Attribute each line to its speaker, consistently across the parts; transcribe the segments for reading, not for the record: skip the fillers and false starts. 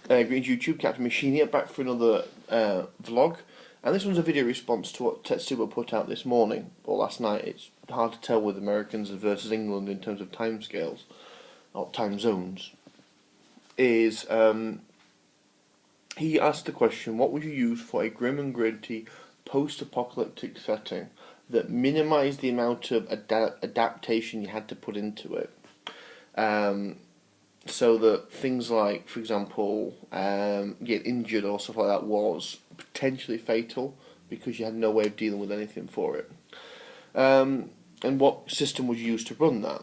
Speaker 1: Green's YouTube, Captain Machine here, back for another vlog. And this one's a video response to what Tetsubo put out this morning, or last night. It's hard to tell with Americans versus England in terms of timescales, or time zones. He asked the question, what would you use for a grim and gritty post-apocalyptic setting that minimised the amount of adaptation you had to put into it? So that things like, for example, get injured or stuff like that was potentially fatal because you had no way of dealing with anything for it. And what system was used to run that?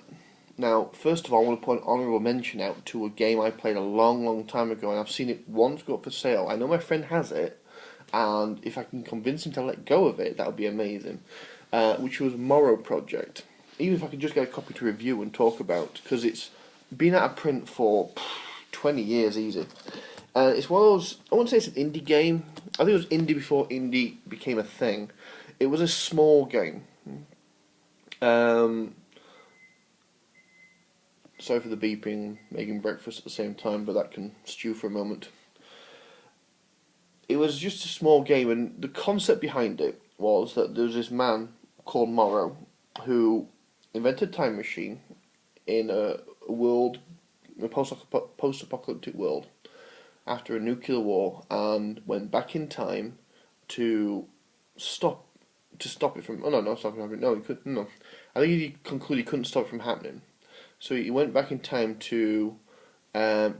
Speaker 1: Now, first of all, I want to put an honourable mention out to a game I played a long time ago, and I've seen it once go up for sale. I know my friend has it, and if I can convince him to let go of it, that would be amazing. Which was Morrow Project. Even if I could just get a copy to review and talk about, because it's been out of print for 20 years easy. It's one of those, I wouldn't say it's an indie game. I think it was indie before indie became a thing. It was a small game. Sorry for the beeping, making breakfast at the same time, but that can stew for a moment. It was just a small game, and the concept behind it was that there was this man called Morrow who invented a time machine in a post-apocalyptic world after a nuclear war, and went back in time to stop it from. Oh no, not stop it from happening. No, he couldn't. No, I think he concluded he couldn't stop it from happening. So he went back in time to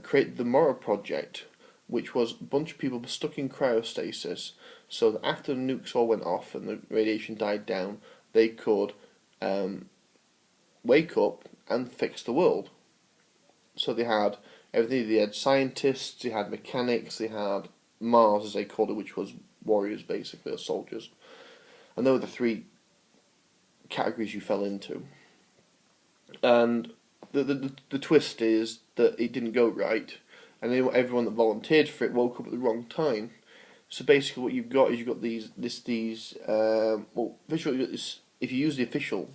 Speaker 1: create the Morrow Project, which was a bunch of people stuck in cryostasis, so that after the nukes all went off and the radiation died down, they could wake up and fix the world. So they had everything. They had scientists, they had mechanics, they had Mars, as they called it, which was warriors basically, or soldiers. And those were the three categories you fell into. And the twist is that it didn't go right, and everyone that volunteered for it woke up at the wrong time. So basically, what you've got is if you use the official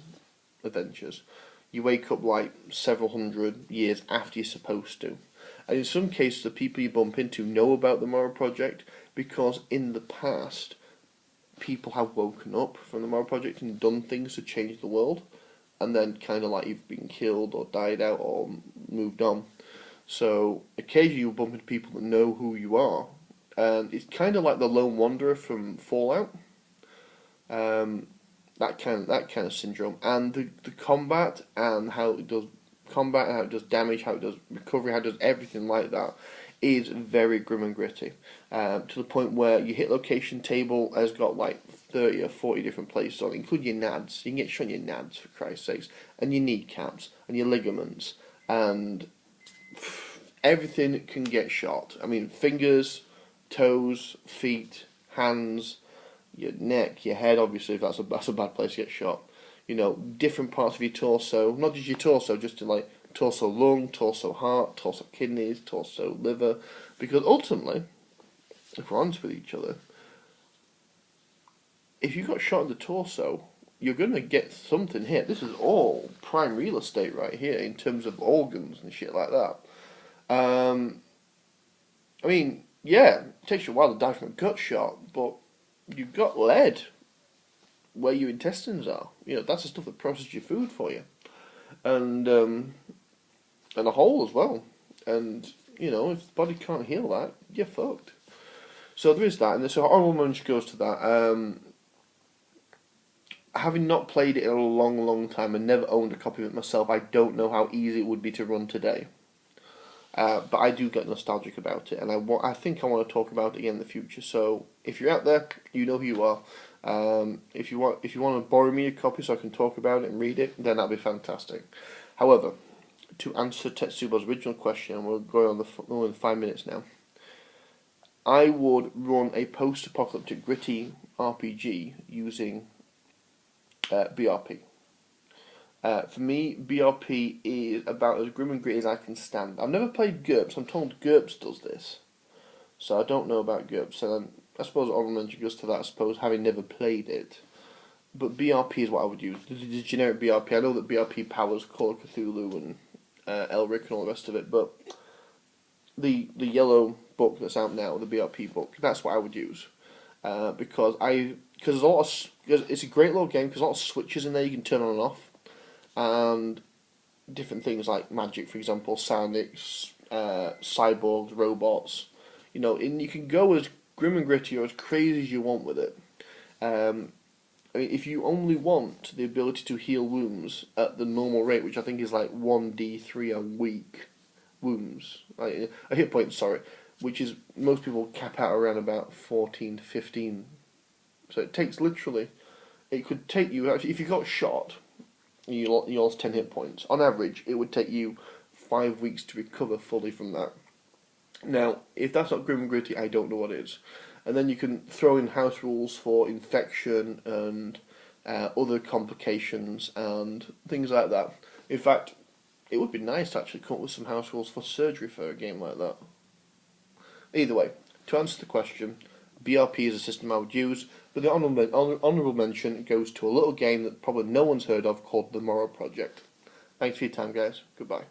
Speaker 1: adventures, you wake up like several hundred years after you're supposed to. And in some cases, the people you bump into know about the Morrow Project because in the past, people have woken up from the Morrow Project and done things to change the world, and then kind of like you've been killed or died out or moved on. So occasionally you'll bump into people that know who you are, and it's kind of like the Lone Wanderer from Fallout. That kind of syndrome, and the combat and how it does combat, and how it does damage, how it does recovery, how it does everything like that is very grim and gritty, to the point where your hit location table has got like 30 or 40 different places on it, including your nads. You can get shot in your nads, for Christ's sakes, and your kneecaps, and your ligaments, and everything can get shot. I mean, fingers, toes, feet, hands, your neck, your head, obviously, if that's a bad place to get shot. You know, different parts of your torso, not just your torso, just in like torso lung, torso heart, torso kidneys, torso liver, because ultimately, if we're honest with each other, if you got shot in the torso, you're going to get something hit. This is all prime real estate right here in terms of organs and shit like that. I mean, yeah, it takes you a while to die from a gut shot, but you've got lead where your intestines are. You know, that's the stuff that processes your food for you. And a hole as well. And, you know, if the body can't heal that, you're fucked. So there is that, and so honourable mention goes to that. Having not played it in a long time and never owned a copy of it myself, I don't know how easy it would be to run today. But I do get nostalgic about it, and I think I want to talk about it again in the future. So if you're out there, you know who you are. If you want to borrow me a copy so I can talk about it and read it, then that'd be fantastic. However, to answer Tetsubo's original question, and we're going on 5 minutes now, I would run a post-apocalyptic gritty RPG using BRP. For me, BRP is about as grim and gritty as I can stand. I've never played GURPS. I'm told GURPS does this, so I don't know about GURPS. And I suppose honorable mention goes to that, I suppose, having never played it. But BRP is what I would use. The generic BRP. I know that BRP powers Call of Cthulhu and Elric and all the rest of it, but the yellow book that's out now, the BRP book. That's what I would use, because there's a lot of, it's a great little game because a lot of switches in there you can turn on and off, and different things like magic, for example, psionics, cyborgs, robots. And you can go as grim and gritty or as crazy as you want with it. I mean, if you only want the ability to heal wounds at the normal rate, which I think is like 1d3 a week wounds, a hit point, sorry, which is, most people cap out around about 14 to 15. So it takes literally, it could take you, if you got shot, you lost 10 hit points. On average, it would take you 5 weeks to recover fully from that. Now, if that's not grim and gritty, I don't know what is. And then you can throw in house rules for infection and other complications and things like that. In fact, it would be nice to actually come up with some house rules for surgery for a game like that. Either way, to answer the question, BRP is a system I would use, but the honourable mention goes to a little game that probably no one's heard of called The Morrow Project. Thanks for your time, guys. Goodbye.